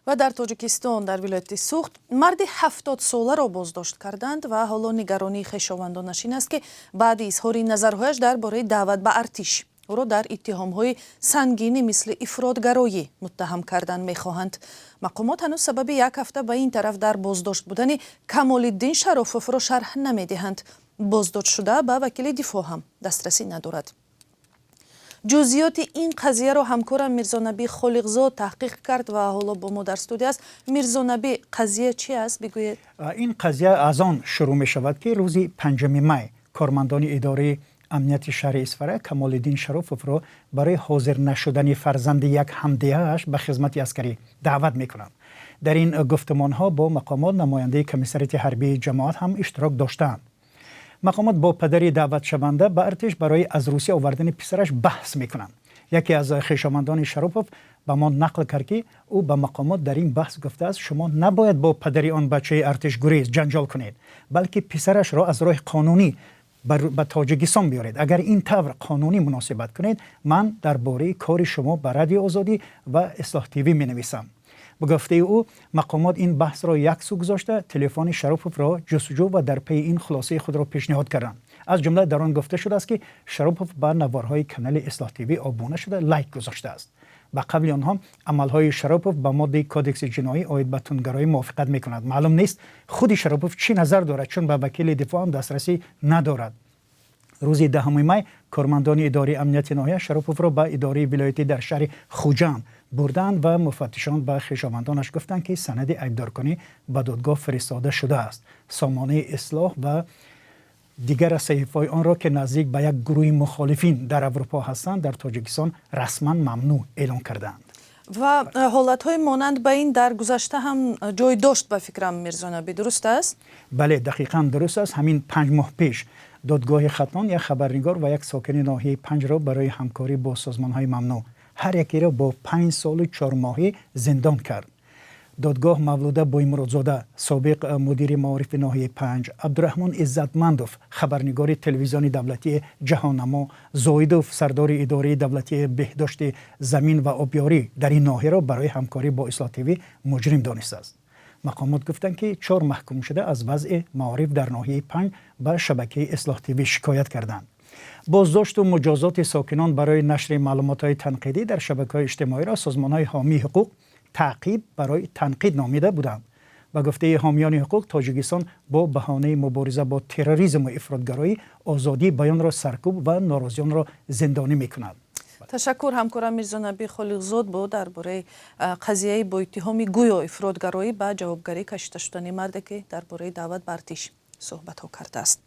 و در تاجیکستان در ولایت سوخت مرد 70 ساله را بازداشت کردند و حالا نگرانی خویشاوندانش این است که بعد اظهار نظرهایش درباره دعوت به ارتش او را در اتهام‌های سنگینی مثل افراط‌گرایی متهم کردن می‌خواهند. مقامات هنوز سبب یک هفته به این طرف در بازداشت بودن کمال‌الدین شرافوف را شرح نمی‌دهند. بازداشت شده به وکیل دفاع هم دسترسی ندارد. جزئیات این قضیه را همکارم میرزانبی خالقزاد تحقیق کرد و حالا با ما در استودیو است. میرزانبی، قضیه چی است بگویید؟ این قضیه از آن شروع می شود که روز 5 می کارمندان اداره امنیت شهر اصفهان کمال‌الدین شرافوف را برای حاضر نشدن فرزند یک همدیه‌اش به خدمت عسکری دعوت می‌کنند. در این گفتمان‌ها با مقامات نماینده کمیسریت حربی جماعت هم اشتراک داشتند. مقامات با پدری دعوت شونده به ارتش برای از روسیه آوردن پسرش بحث می‌کنند. یکی از خویشاوندان شرافوف به ما نقل کرد که او به مقامات در این بحث گفته است شما نباید با پدری آن بچه ارتش گریز جنجال کنید، بلکه پسرش را از راه قانونی به تاجیکستان بیارید. اگر این طور قانونی مناسبت کنید من درباره کار شما به رادیو آزادی و اصلاح تیوی می نویسم. به گفته او مقامات این بحث را یک سو گذاشته تلفن شرافوف را جستجو و در پی این خلاصه خود را پیشنهاد کردند. از جمله در آن گفته شده است که شرافوف به نوارهای کانال اصلاح تیوی آبونه شده لایک گذاشته است. با قبل آنها عملهای شرافوف به ماده کودکس جنایی عاید به تندگرایی موافقت می‌کند. معلوم نیست خود شرافوف چی نظر دارد چون به وکیل دفاع هم دسترسی ندارد. روز 10 می کارمندان اداره امنیت ناحیه شرافوف را به اداره ولایتی در شهر خوجند بردند و مفتشان به خویشاوندانش گفتند که سند ایبدارکنی به دادگاه فرستاده شده است. سامانه اصلاح و دیگر صحیفه‌های آن را که نزدیک به یک گروه مخالفین در اروپا هستند در تاجیکستان رسما ممنوع اعلام کردند. و حالت‌های مانند به این در گذشته هم جای داشت به فکرم میرزانبی، درست است؟ بله دقیقاً درست است. همین 5 ماه پیش دادگاه ختلان یک خبرنگار و یک ساکن ناحیه 5 را برای همکاری با سازمان‌های ممنوع هر یکی را با 5 سال و 4 ماهه زندان کرد. دادگاه مولوده بویمرادزاده سابق مدیر معارف ناحیه 5، عبدالرحمن عزتمندوف خبرنگار تلویزیون دولتی جهانما، زایدوف سردار اداره دولتی بهداشت زمین و آبیاری در این ناحیه را برای همکاری با اصلاح تیوی مجرم دانسته است. مقامات گفتند که 4 محکوم شده از وضع معارف در ناحیه 5 به شبکه اصلاح تیوی شکایت کردند. بازداشت و مجازات ساکنان برای نشر معلومات‌های تنقیدی در شبکه‌های اجتماعی را سازمان‌های حامی حقوق تعقیب برای تنقید نامیده بودند. و گفته حامیان حقوق تاجیکستان با بهانه مبارزه با تروریسم و افراط‌گرایی آزادی بیان را سرکوب و ناراضیان را زندانی می‌کند. تشکر همکارم میرزانبی خالقزاد بود درباره قضیه با اتهام گویا افراط‌گرایی به جوابگری کشیده شدن مردی که درباره دعوت به ارتش صحبت ها کرده است.